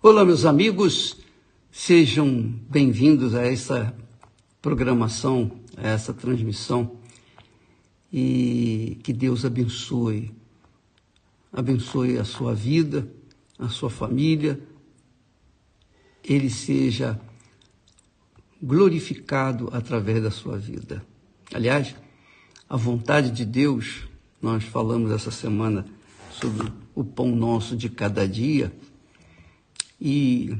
Olá, meus amigos, sejam bem-vindos a essa programação, a essa transmissão, e que Deus abençoe a sua vida, a sua família, Ele seja glorificado através da sua vida. Aliás, a vontade de Deus, nós falamos essa semana sobre o pão nosso de cada dia, e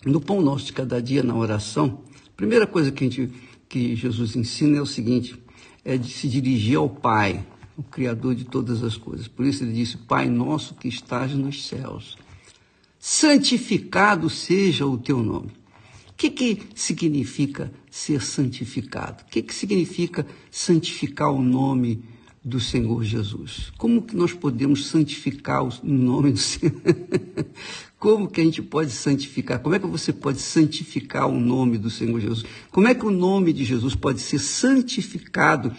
no pão nosso de cada dia, na oração, a primeira coisa que Jesus ensina é o seguinte, é de se dirigir ao Pai, o Criador de todas as coisas. Por isso ele disse, Pai nosso que estás nos céus, santificado seja o teu nome. O que significa ser santificado? O que significa santificar o nome do Senhor Jesus? Como que nós podemos santificar o nome do Senhor? Como que a gente pode santificar? Como é que você pode santificar o nome do Senhor Jesus? Como é que o nome de Jesus pode ser santificado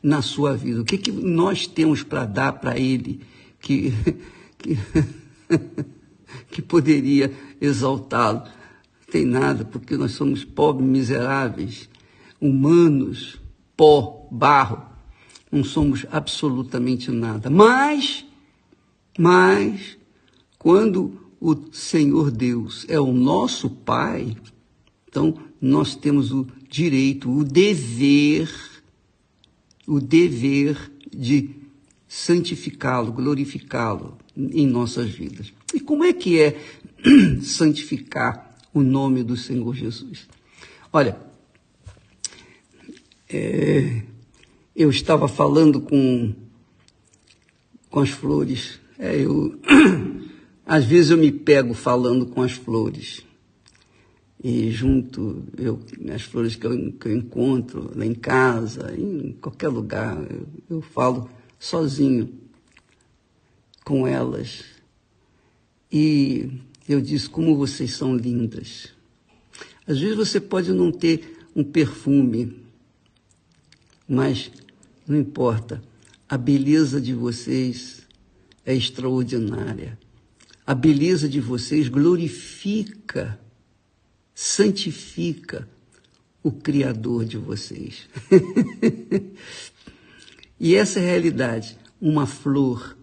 na sua vida? O que nós temos para dar para Ele que poderia exaltá-lo? Não tem nada, porque nós somos pobres, miseráveis, humanos, pó, barro. Não somos absolutamente nada. Mas, quando o Senhor Deus é o nosso Pai, então nós temos o direito, o dever de santificá-lo, glorificá-lo em nossas vidas. E como é que é santificar o nome do Senhor Jesus? Olha, eu estava falando com as flores, às vezes eu me pego falando com as flores, e junto, as flores que eu encontro lá em casa, em qualquer lugar, eu falo sozinho com elas. E eu disse, como vocês são lindas. Às vezes você pode não ter um perfume, mas não importa, a beleza de vocês é extraordinária. A beleza de vocês glorifica, santifica o Criador de vocês. E essa é a realidade. Uma flor,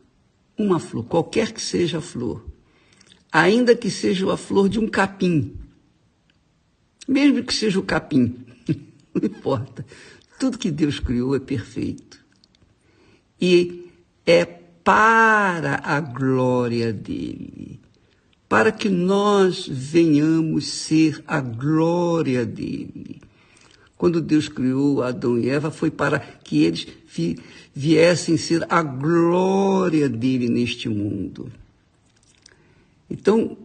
qualquer que seja a flor, ainda que seja a flor de um capim, mesmo que seja o capim, não importa. Tudo que Deus criou é perfeito. E é para a glória dele, para que nós venhamos ser a glória dele. Quando Deus criou Adão e Eva, foi para que eles viessem ser a glória dele neste mundo. Então,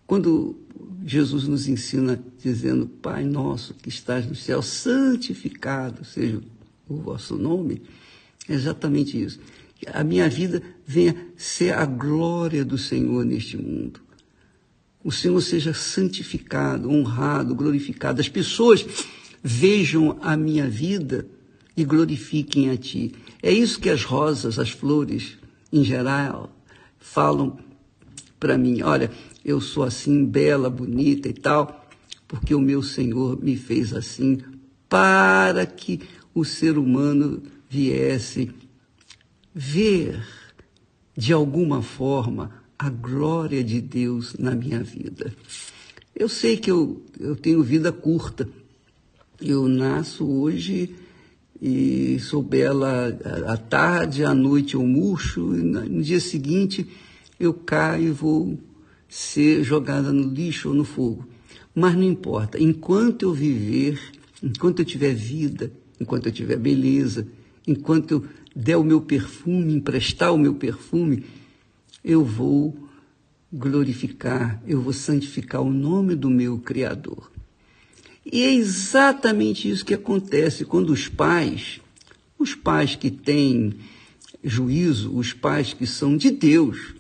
quando Jesus nos ensina dizendo, Pai nosso que estás no céu, santificado seja o vosso nome, é exatamente isso. A minha vida venha ser a glória do Senhor neste mundo. O Senhor seja santificado, honrado, glorificado. As pessoas vejam a minha vida e glorifiquem a Ti. É isso que as rosas, as flores, em geral, falam para mim. Olha, eu sou assim, bela, bonita e tal, porque o meu Senhor me fez assim, para que o ser humano viesse ver, de alguma forma, a glória de Deus na minha vida. Eu sei que eu tenho vida curta. Eu nasço hoje e sou bela à tarde, à noite eu murcho, e no dia seguinte eu caio e vou ser jogada no lixo ou no fogo. Mas não importa, enquanto eu viver, enquanto eu tiver vida, enquanto eu tiver beleza, enquanto eu der o meu perfume, emprestar o meu perfume, eu vou glorificar, eu vou santificar o nome do meu Criador. E é exatamente isso que acontece quando os pais que têm juízo, os pais que são de Deus,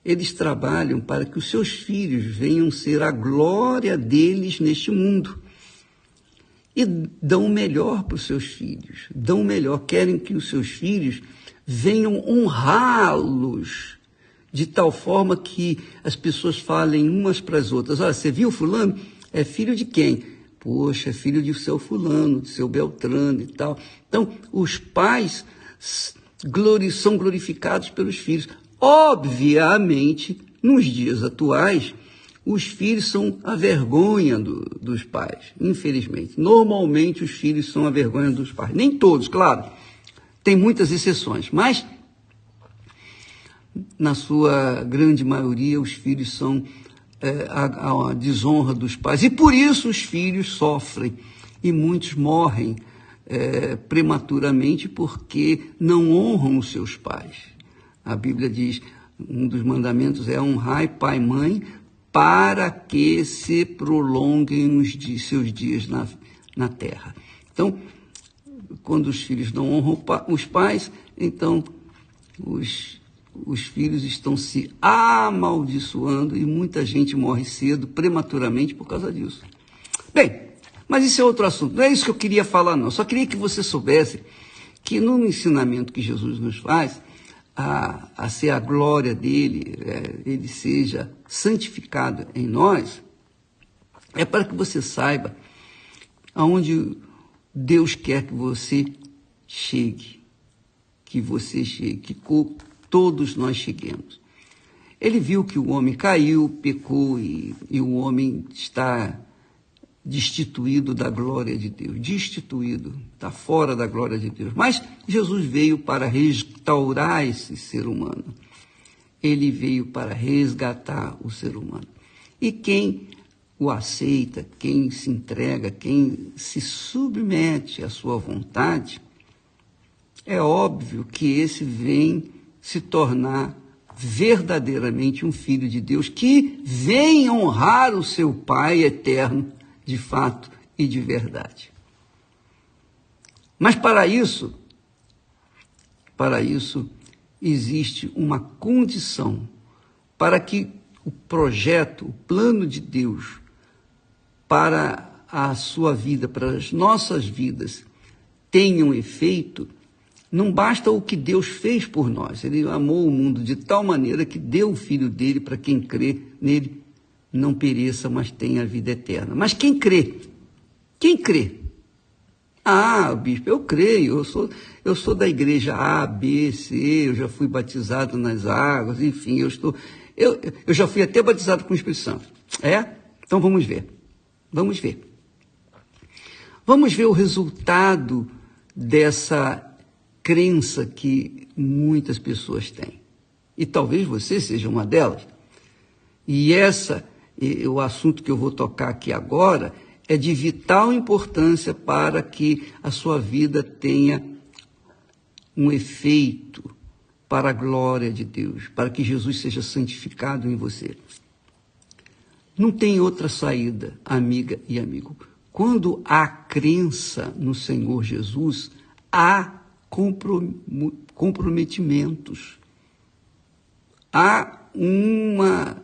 eles trabalham para que os seus filhos venham ser a glória deles neste mundo. E dão o melhor para os seus filhos, dão o melhor, querem que os seus filhos venham honrá-los de tal forma que as pessoas falem umas para as outras: olha, você viu fulano? É filho de quem? Poxa, é filho de seu fulano, de seu Beltrano e tal. Então, os pais são glorificados pelos filhos. Obviamente, nos dias atuais, os filhos são a vergonha dos pais, infelizmente. Normalmente, os filhos são a vergonha dos pais. Nem todos, claro, tem muitas exceções, mas na sua grande maioria, os filhos são a desonra dos pais. E por isso os filhos sofrem e muitos morrem prematuramente porque não honram os seus pais. A Bíblia diz, um dos mandamentos é: honrai pai e mãe para que se prolonguem seus dias na terra. Então, quando os filhos não honram os pais, então os filhos estão se amaldiçoando e muita gente morre cedo, prematuramente, por causa disso. Bem, mas isso é outro assunto. Não é isso que eu queria falar, não. Só queria que você soubesse que no ensinamento que Jesus nos faz, a ser a glória dele, ele seja santificado em nós, é para que você saiba aonde Deus quer que você chegue, que todos nós cheguemos. Ele viu que o homem caiu, pecou e o homem está destituído da glória de Deus, destituído, está fora da glória de Deus. Mas Jesus veio para restaurar esse ser humano. Ele veio para resgatar o ser humano. E quem o aceita, quem se entrega, quem se submete à sua vontade, é óbvio que esse vem se tornar verdadeiramente um filho de Deus que vem honrar o seu Pai eterno, de fato e de verdade. Mas para isso existe uma condição para que o projeto, o plano de Deus para a sua vida, para as nossas vidas, tenham efeito. Não basta o que Deus fez por nós. Ele amou o mundo de tal maneira que deu o Filho dele para quem crê nele não pereça, mas tenha a vida eterna. Mas quem crê? Quem crê? Ah, bispo, eu creio, eu sou da igreja A, B, C, eu já fui batizado nas águas, enfim, eu já fui até batizado com o Espírito Santo. Então vamos ver. Vamos ver o resultado dessa crença que muitas pessoas têm. E talvez você seja uma delas. E o assunto que eu vou tocar aqui agora é de vital importância para que a sua vida tenha um efeito para a glória de Deus, para que Jesus seja santificado em você. Não tem outra saída, amiga e amigo. Quando há crença no Senhor Jesus, há comprometimentos, há uma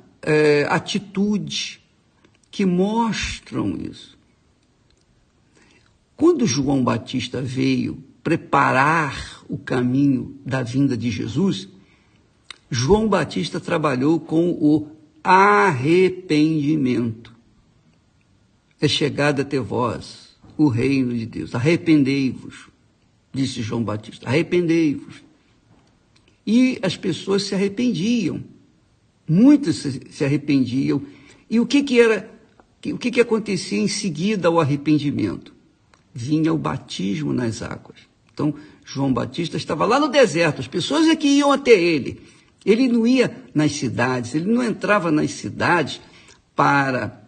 atitude que mostram isso. Quando João Batista veio preparar o caminho da vinda de Jesus, João Batista trabalhou com o arrependimento. É chegado até vós o reino de Deus. Arrependei-vos, disse João Batista. Arrependei-vos. E as pessoas se arrependiam. Muitos se arrependiam. E o que acontecia em seguida ao arrependimento? Vinha o batismo nas águas. Então, João Batista estava lá no deserto, as pessoas é que iam até ele. Ele não ia nas cidades, ele não entrava nas cidades para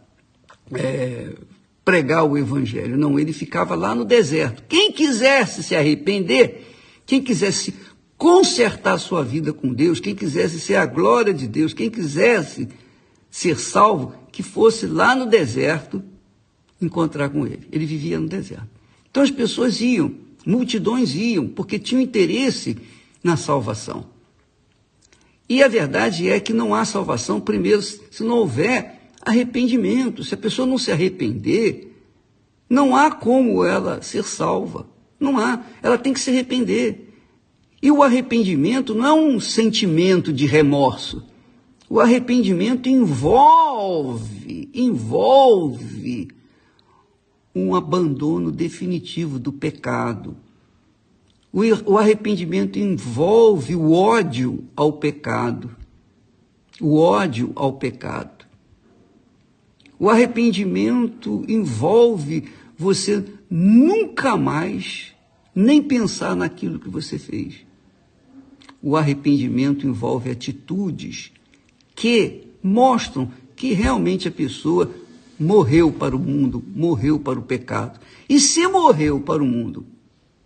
pregar o evangelho. Não, ele ficava lá no deserto. Quem quisesse se arrepender, quem quisesse consertar a sua vida com Deus, quem quisesse ser a glória de Deus, quem quisesse ser salvo, que fosse lá no deserto encontrar com ele. Ele vivia no deserto. Então as pessoas iam, multidões iam, porque tinham interesse na salvação. E a verdade é que não há salvação, primeiro, se não houver arrependimento. Se a pessoa não se arrepender, não há como ela ser salva. Não há. Ela tem que se arrepender. E o arrependimento não é um sentimento de remorso. O arrependimento envolve um abandono definitivo do pecado. O arrependimento envolve o ódio ao pecado. O ódio ao pecado. O arrependimento envolve você nunca mais nem pensar naquilo que você fez. O arrependimento envolve atitudes que mostram que realmente a pessoa morreu para o mundo, morreu para o pecado. E se morreu para o mundo,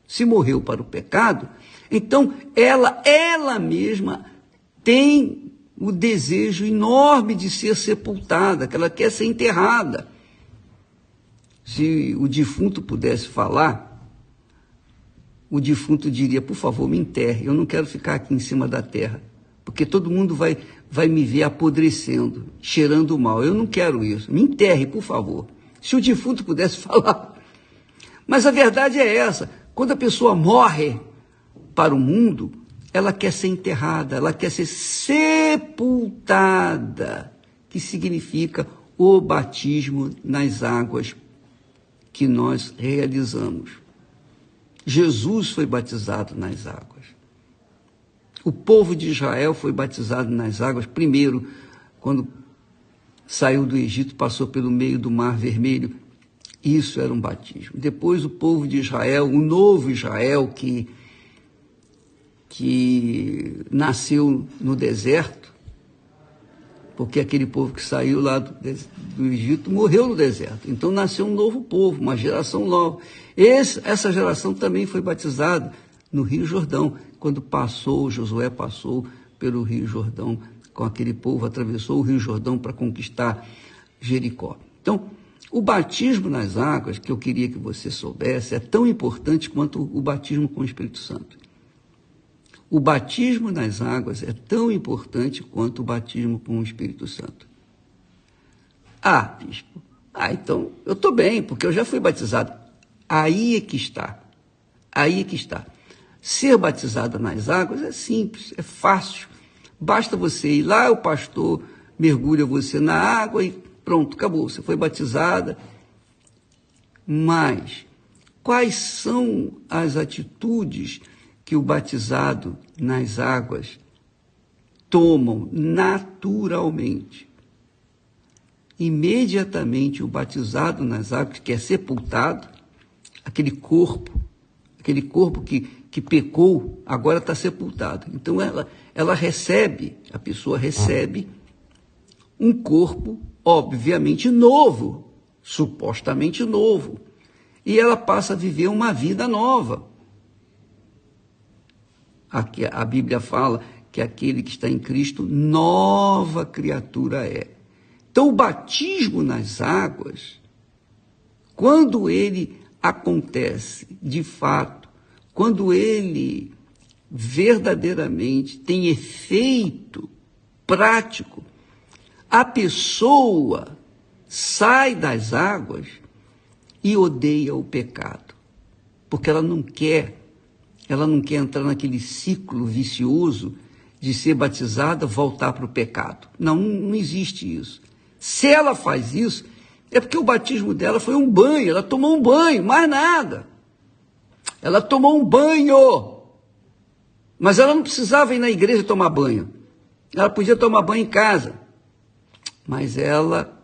se morreu para o pecado, então ela mesma tem o desejo enorme de ser sepultada, que ela quer ser enterrada. Se o defunto pudesse falar, o defunto diria, por favor, me enterre, eu não quero ficar aqui em cima da terra, porque todo mundo vai me ver apodrecendo, cheirando mal, eu não quero isso, me enterre, por favor. Se o defunto pudesse falar. Mas a verdade é essa, quando a pessoa morre para o mundo, ela quer ser enterrada, ela quer ser sepultada, que significa o batismo nas águas que nós realizamos. Jesus foi batizado nas águas. O povo de Israel foi batizado nas águas, primeiro, quando saiu do Egito, passou pelo meio do Mar Vermelho. Isso era um batismo. Depois o povo de Israel, o novo Israel que nasceu no deserto, porque aquele povo que saiu lá do Egito morreu no deserto. Então nasceu um novo povo, uma geração nova. Essa geração também foi batizada no Rio Jordão, quando Josué passou pelo Rio Jordão com aquele povo, atravessou o Rio Jordão para conquistar Jericó. Então, o batismo nas águas, que eu queria que você soubesse, é tão importante quanto o batismo com o Espírito Santo. O batismo nas águas é tão importante quanto o batismo com o Espírito Santo. Ah, bispo, então eu estou bem, porque eu já fui batizado. Aí é que está. Ser batizado nas águas é simples, é fácil. Basta você ir lá, o pastor mergulha você na água e pronto, acabou, você foi batizada. Mas quais são as atitudes que o batizado nas águas tomam naturalmente? Imediatamente o batizado nas águas, que é sepultado, aquele corpo que pecou, agora está sepultado. Então a pessoa recebe um corpo, obviamente novo, supostamente novo, e ela passa a viver uma vida nova. Aqui a Bíblia fala que aquele que está em Cristo, nova criatura é. Então o batismo nas águas, quando ele acontece de fato, quando ele verdadeiramente tem efeito prático, a pessoa sai das águas e odeia o pecado, porque ela não quer entrar naquele ciclo vicioso de ser batizada, voltar para o pecado. Não existe isso. Se ela faz isso, é porque o batismo dela foi um banho, ela tomou um banho, mais nada. Ela tomou um banho, mas ela não precisava ir na igreja tomar banho. Ela podia tomar banho em casa, mas ela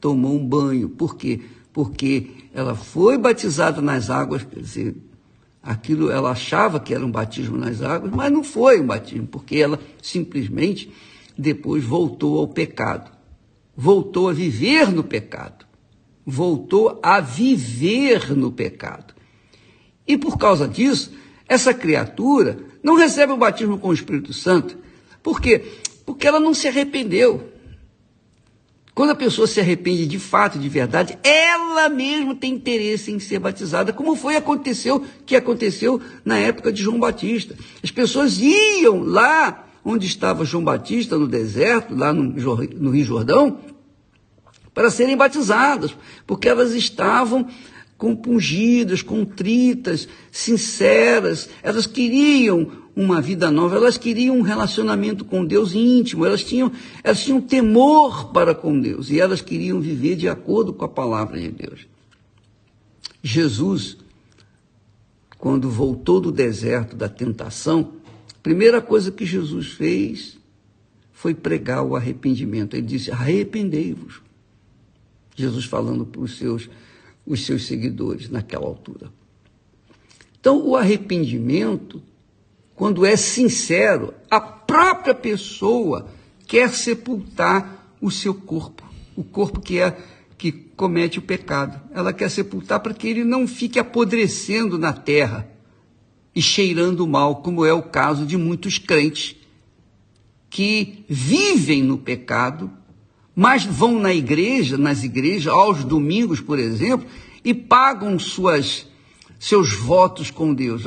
tomou um banho. Por quê? Porque ela foi batizada nas águas, quer dizer, aquilo ela achava que era um batismo nas águas, mas não foi um batismo, porque ela simplesmente depois voltou ao pecado, voltou a viver no pecado, E por causa disso, essa criatura não recebe o batismo com o Espírito Santo. Por quê? Porque ela não se arrependeu. Quando a pessoa se arrepende de fato, de verdade, ela mesma tem interesse em ser batizada, como aconteceu na época de João Batista. As pessoas iam lá onde estava João Batista, no deserto, lá no Rio Jordão, para serem batizadas, porque elas estavam compungidas, contritas, sinceras. Elas queriam uma vida nova, elas queriam um relacionamento com Deus íntimo, elas tinham temor para com Deus e elas queriam viver de acordo com a palavra de Deus. Jesus, quando voltou do deserto da tentação, a primeira coisa que Jesus fez foi pregar o arrependimento. Ele disse: arrependei-vos. Jesus falando para os seus seguidores naquela altura. Então, o arrependimento, quando é sincero, a própria pessoa quer sepultar o seu corpo, o corpo que comete o pecado. Ela quer sepultar para que ele não fique apodrecendo na terra e cheirando mal, como é o caso de muitos crentes que vivem no pecado, mas vão nas igrejas, aos domingos, por exemplo, e pagam seus votos com Deus.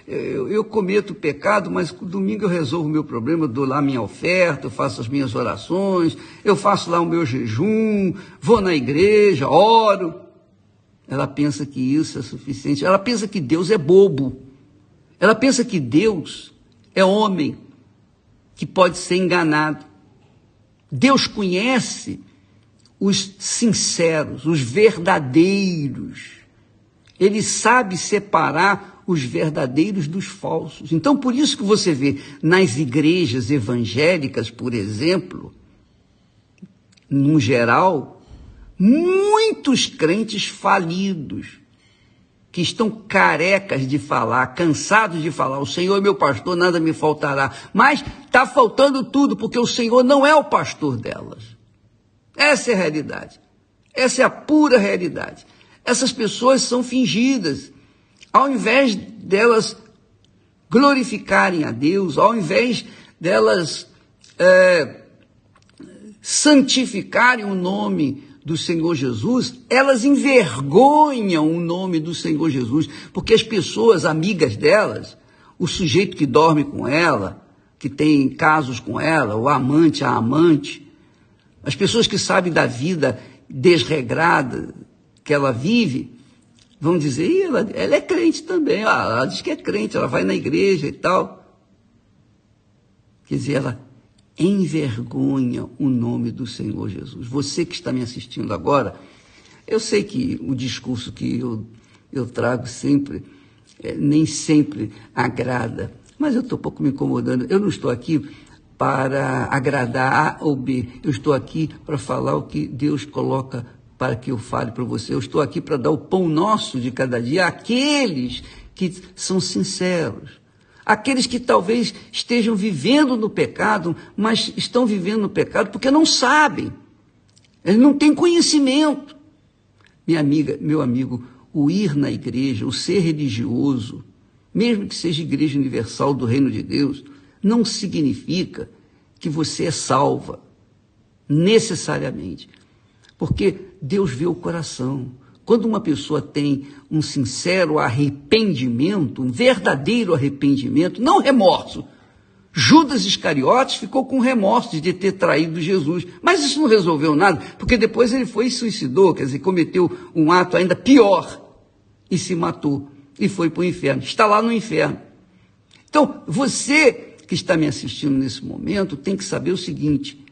Eu cometo pecado, mas domingo eu resolvo o meu problema, eu dou lá minha oferta, eu faço as minhas orações, eu faço lá o meu jejum, vou na igreja, oro. Ela pensa que isso é suficiente, ela pensa que Deus é bobo, ela pensa que Deus é homem, que pode ser enganado. Deus conhece os sinceros, os verdadeiros. Ele sabe separar os verdadeiros dos falsos. Então, por isso que você vê nas igrejas evangélicas, por exemplo, no geral, muitos crentes falidos, que estão carecas de falar, cansados de falar: o Senhor é meu pastor, nada me faltará. Mas está faltando tudo, porque o Senhor não é o pastor delas. Essa é a realidade. Essa é a pura realidade. Essas pessoas são fingidas. Ao invés delas glorificarem a Deus, ao invés delas santificarem o nome do Senhor Jesus, elas envergonham o nome do Senhor Jesus, porque as pessoas amigas delas, o sujeito que dorme com ela, que tem casos com ela, o amante, a amante, as pessoas que sabem da vida desregrada que ela vive, vão dizer: ela é crente também, ela diz que é crente, ela vai na igreja e tal. Quer dizer, ela envergonha o nome do Senhor Jesus. Você que está me assistindo agora, eu sei que o discurso que eu trago sempre, nem sempre agrada, mas eu estou um pouco me incomodando. Eu não estou aqui para agradar A ou B, eu estou aqui para falar o que Deus coloca para que eu fale para você. Eu estou aqui para dar o pão nosso de cada dia àqueles que são sinceros, aqueles que talvez estejam vivendo no pecado, mas estão vivendo no pecado porque não sabem, eles não têm conhecimento. Minha amiga, meu amigo, o ir na igreja, o ser religioso, mesmo que seja Igreja Universal do Reino de Deus, não significa que você é salva, necessariamente, porque Deus vê o coração. Quando uma pessoa tem um sincero arrependimento, um verdadeiro arrependimento, não remorso. Judas Iscariotes ficou com remorso de ter traído Jesus, mas isso não resolveu nada, porque depois ele foi e suicidou, quer dizer, cometeu um ato ainda pior e se matou e foi para o inferno, está lá no inferno. Então, você que está me assistindo nesse momento tem que saber o seguinte: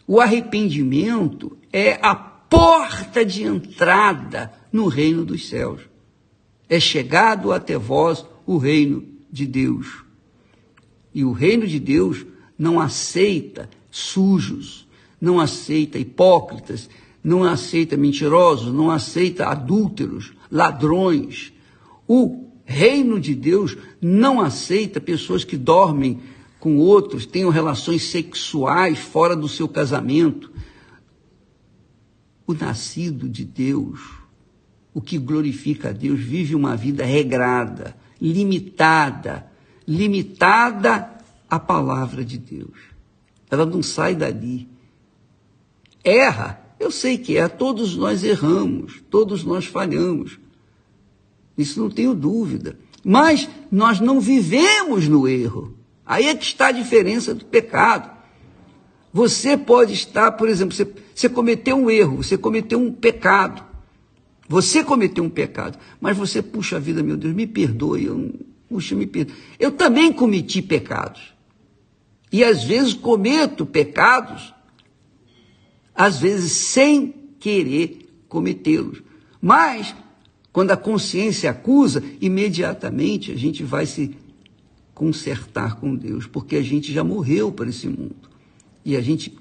o arrependimento é a porta de entrada no reino dos céus. É chegado até vós o reino de Deus. E o reino de Deus não aceita sujos, não aceita hipócritas, não aceita mentirosos, não aceita adúlteros, ladrões. O reino de Deus não aceita pessoas que dormem com outros, tenham relações sexuais fora do seu casamento. O nascido de Deus, o que glorifica a Deus, vive uma vida regrada, limitada à palavra de Deus. Ela não sai dali. Erra, eu sei que é, todos nós erramos, todos nós falhamos. Isso não tenho dúvida. Mas nós não vivemos no erro. Aí é que está a diferença do pecado. Você pode estar, por exemplo, você cometeu um erro, você cometeu um pecado. Você cometeu um pecado, mas você, puxa vida, meu Deus, me perdoe, me perdoe. Eu também cometi pecados. E às vezes cometo pecados, às vezes sem querer cometê-los. Mas, quando a consciência acusa, imediatamente a gente vai se consertar com Deus, porque a gente já morreu para esse mundo. E a gente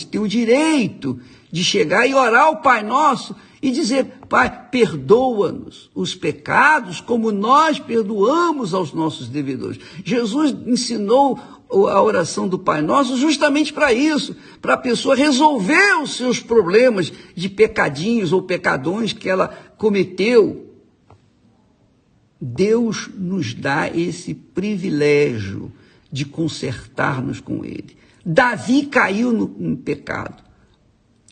tem o direito de chegar e orar ao Pai Nosso e dizer: Pai, perdoa-nos os pecados como nós perdoamos aos nossos devedores. Jesus ensinou a oração do Pai Nosso justamente para isso, para a pessoa resolver os seus problemas de pecadinhos ou pecadões que ela cometeu. Deus nos dá esse privilégio de consertar-nos com Ele. Davi caiu no pecado.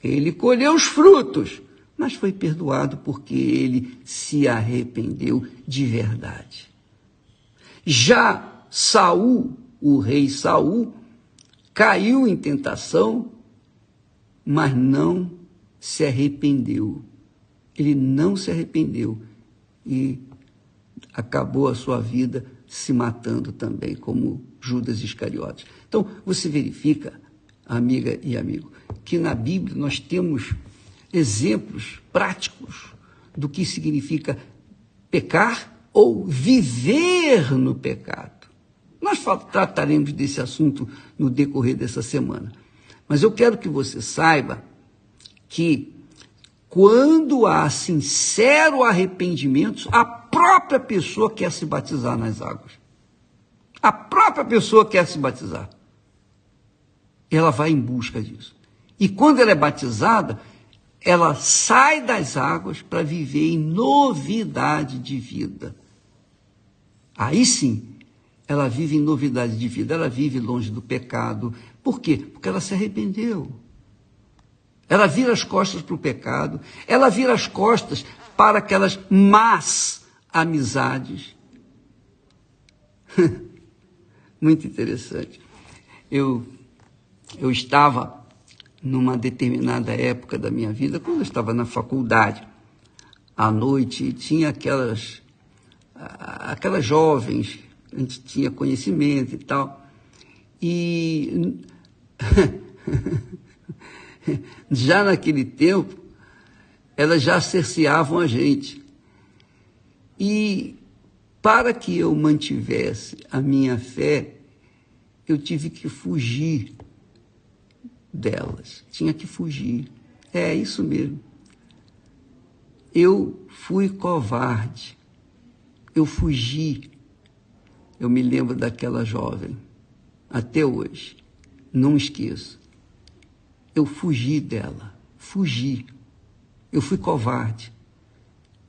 Ele colheu os frutos, mas foi perdoado porque ele se arrependeu de verdade. Já Saul, o rei Saul, caiu em tentação, mas não se arrependeu. Ele não se arrependeu e acabou a sua vida se matando também, como Judas Iscariotes. Então, você verifica, amiga e amigo, que na Bíblia nós temos exemplos práticos do que significa pecar ou viver no pecado. Nós trataremos desse assunto no decorrer dessa semana. Mas eu quero que você saiba que quando há sincero arrependimento, a própria pessoa quer se batizar nas águas. A própria pessoa quer se batizar. Ela vai em busca disso. E quando ela é batizada, ela sai das águas para viver em novidade de vida. Aí sim, ela vive em novidade de vida, ela vive longe do pecado. Por quê? Porque ela se arrependeu. Ela vira as costas para o pecado, ela vira as costas para aquelas más amizades. Muito interessante. Eu estava numa determinada época da minha vida, quando eu estava na faculdade, à noite, tinha aquelas jovens, a gente tinha conhecimento e tal, e já naquele tempo, elas já cerceavam a gente. E para que eu mantivesse a minha fé, eu tive que fugir delas. Tinha que fugir. É isso mesmo. Eu fui covarde. Eu fugi. Eu me lembro daquela jovem. Até hoje. Não esqueço. Eu fugi dela. Fugi. Eu fui covarde.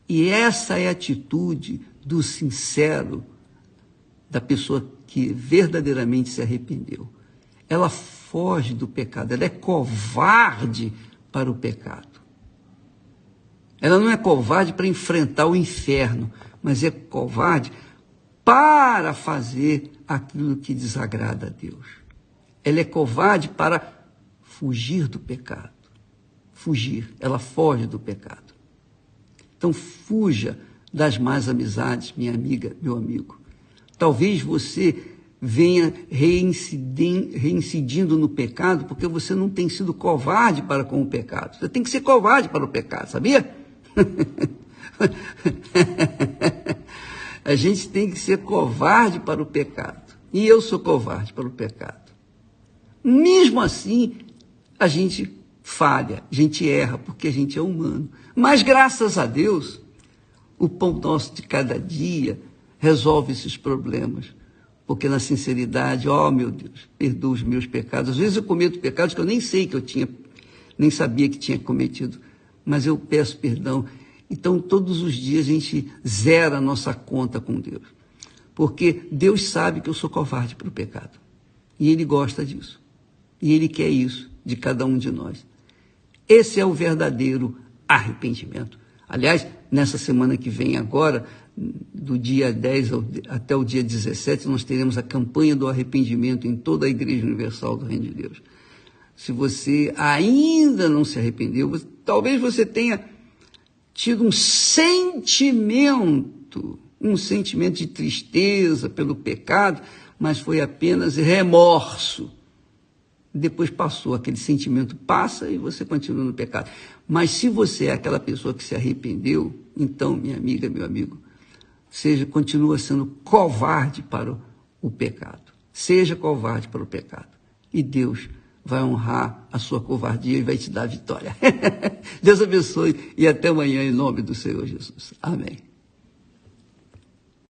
E essa é a atitude do sincero, da pessoa que verdadeiramente se arrependeu. Ela foge do pecado, ela é covarde para o pecado. Ela não é covarde para enfrentar o inferno, mas é covarde para fazer aquilo que desagrada a Deus. Ela é covarde para fugir do pecado. Fugir, ela foge do pecado. Então, fuja das más amizades, minha amiga, meu amigo. Talvez você venha reincidindo no pecado porque você não tem sido covarde para com o pecado. Você tem que ser covarde para o pecado, sabia? A gente tem que ser covarde para o pecado. E eu sou covarde para o pecado. Mesmo assim, a gente falha, a gente erra, porque a gente é humano. Mas, graças a Deus, o pão nosso de cada dia resolve esses problemas. Porque na sinceridade, meu Deus, perdoa os meus pecados. Às vezes eu cometo pecados que eu nem sei que eu tinha, nem sabia que tinha cometido, mas eu peço perdão. Então, todos os dias a gente zera a nossa conta com Deus. Porque Deus sabe que eu sou covarde para o pecado. E Ele gosta disso. E Ele quer isso de cada um de nós. Esse é o verdadeiro arrependimento. Aliás, nessa semana que vem agora, do dia 10 até o dia 17, nós teremos a campanha do arrependimento em toda a Igreja Universal do Reino de Deus. Se você ainda não se arrependeu, talvez você tenha tido um sentimento de tristeza pelo pecado, mas foi apenas remorso. Depois passou, aquele sentimento passa e você continua no pecado. Mas se você é aquela pessoa que se arrependeu, então, minha amiga, meu amigo, continua sendo covarde para o pecado. Seja covarde para o pecado. E Deus vai honrar a sua covardia e vai te dar a vitória. Deus abençoe e até amanhã em nome do Senhor Jesus. Amém.